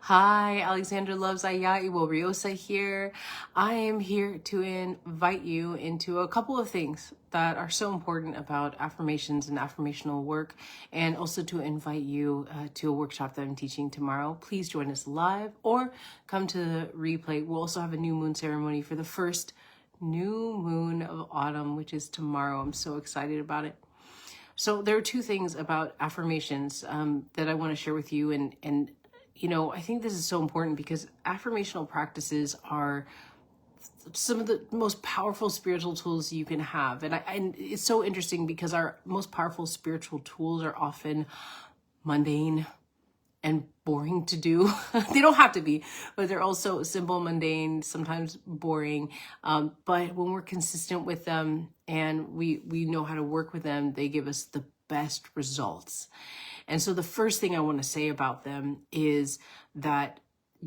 Hi, Alexandra Loves Ayai Wariosa here. I am here to invite you into a couple of things that are so important about affirmations and affirmational work, and also to invite you to a workshop that I'm teaching tomorrow. Please join us live or come to the replay. We'll also have a new moon ceremony for the first new moon of autumn, which is tomorrow. I'm so excited about it. So there are two things about affirmations that I want to share with you, and you know, I think this is so important because affirmational practices are some of the most powerful spiritual tools you can have. And it's so interesting because our most powerful spiritual tools are often mundane and boring to do. They don't have to be, but they're also simple, mundane, sometimes boring. But when we're consistent with them and we know how to work with them, they give us the best results. And so the first thing I want to say about them is that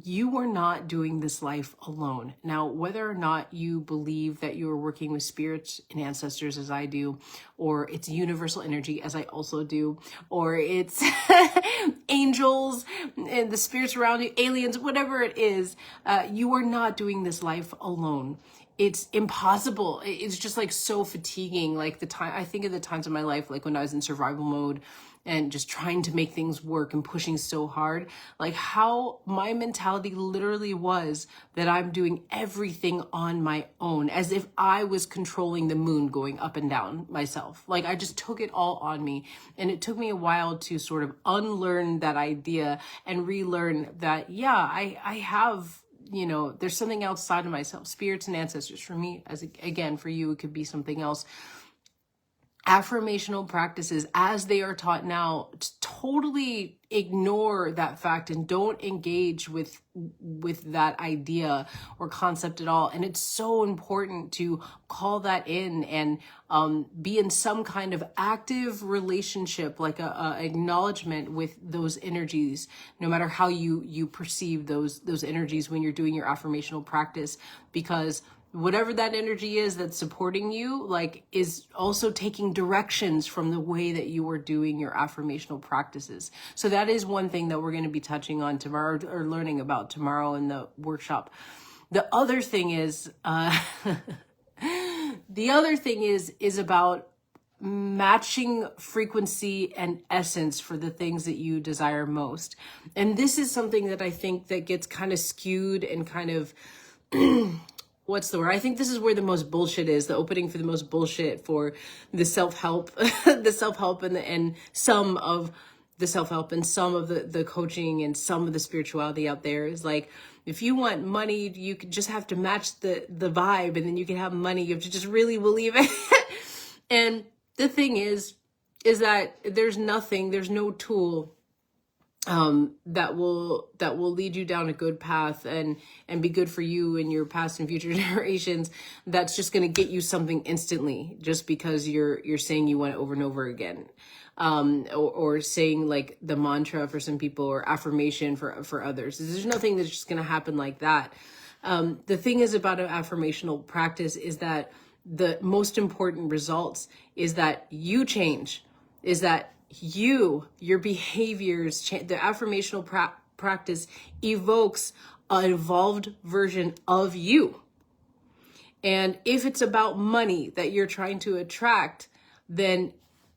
you are not doing this life alone. Now, whether or not you believe that you are working with spirits and ancestors as I do, or it's universal energy as I also do, or it's angels and the spirits around you, aliens, whatever it is, you are not doing this life alone. It's impossible. It's just like so fatiguing. Like I think of the times in my life, like when I was in survival mode and just trying to make things work and pushing so hard, like how my mentality literally was that I'm doing everything on my own, as if I was controlling the moon going up and down myself. Like I just took it all on me. And it took me a while to sort of unlearn that idea and relearn that, yeah, I have, you know, there's something outside of myself, spirits and ancestors. For me, as again, for you, it could be something else. Affirmational practices, as they are taught now, totally ignore that fact and don't engage with that idea or concept at all. And it's so important to call that in and be in some kind of active relationship, like a acknowledgement with those energies, no matter how you perceive those energies when you're doing your affirmational practice, because whatever that energy is that's supporting you, like, is also taking directions from the way that you are doing your affirmational practices. So that is one thing that we're going to be touching on tomorrow, or learning about tomorrow in the workshop. The other thing is, is about matching frequency and essence for the things that you desire most. And this is something that I think that gets kind of skewed and kind of what's the word? I think this is where the most bullshit is, the opening for the most bullshit for the self-help, and some of the self-help and some of the coaching and some of the spirituality out there is like, if you want money, you just have to match the vibe and then you can have money. You have to just really believe it. And the thing is that there's no tool that will lead you down a good path and be good for you and your past and future generations. That's just going to get you something instantly, just because you're saying you want it over and over again, or saying like the mantra for some people, or affirmation for others. There's nothing that's just going to happen like that. The thing is about an affirmational practice is that the most important results is that you change, is that your behaviors change. The affirmational practice evokes an evolved version of you. And if it's about money that you're trying to attract, then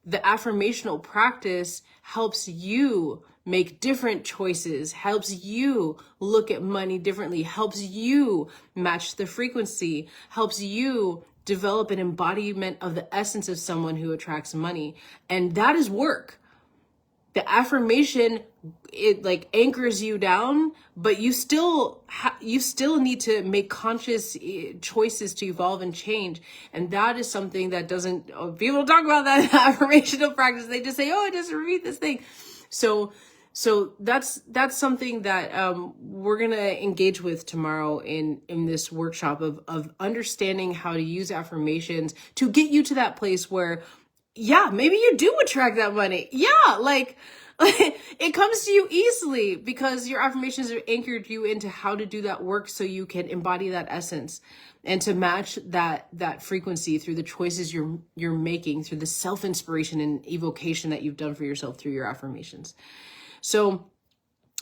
the affirmational practice helps you make different choices, helps you look at money differently, helps you match the frequency, helps you develop an embodiment of the essence of someone who attracts money. And that is work. The affirmation, it like anchors you down, but you still need to make conscious choices to evolve and change. And that is something that doesn't, people don't talk about that in affirmational practice. They just say, oh, just repeat this thing. So that's something that we're going to engage with tomorrow in this workshop of understanding how to use affirmations to get you to that place where, yeah, maybe you do attract that money. Yeah, like it comes to you easily because your affirmations have anchored you into how to do that work so you can embody that essence and to match that frequency through the choices you're making, through the self-inspiration and evocation that you've done for yourself through your affirmations. So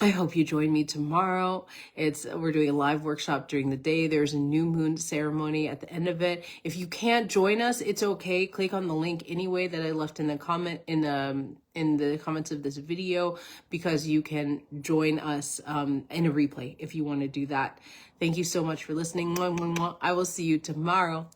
I hope you join me tomorrow. We're doing a live workshop during the day. There's a new moon ceremony at the end of it. If you can't join us, it's okay. Click on the link anyway that I left in the comments of this video, because you can join us in a replay if you want to do that. Thank you so much for listening. I will see you tomorrow.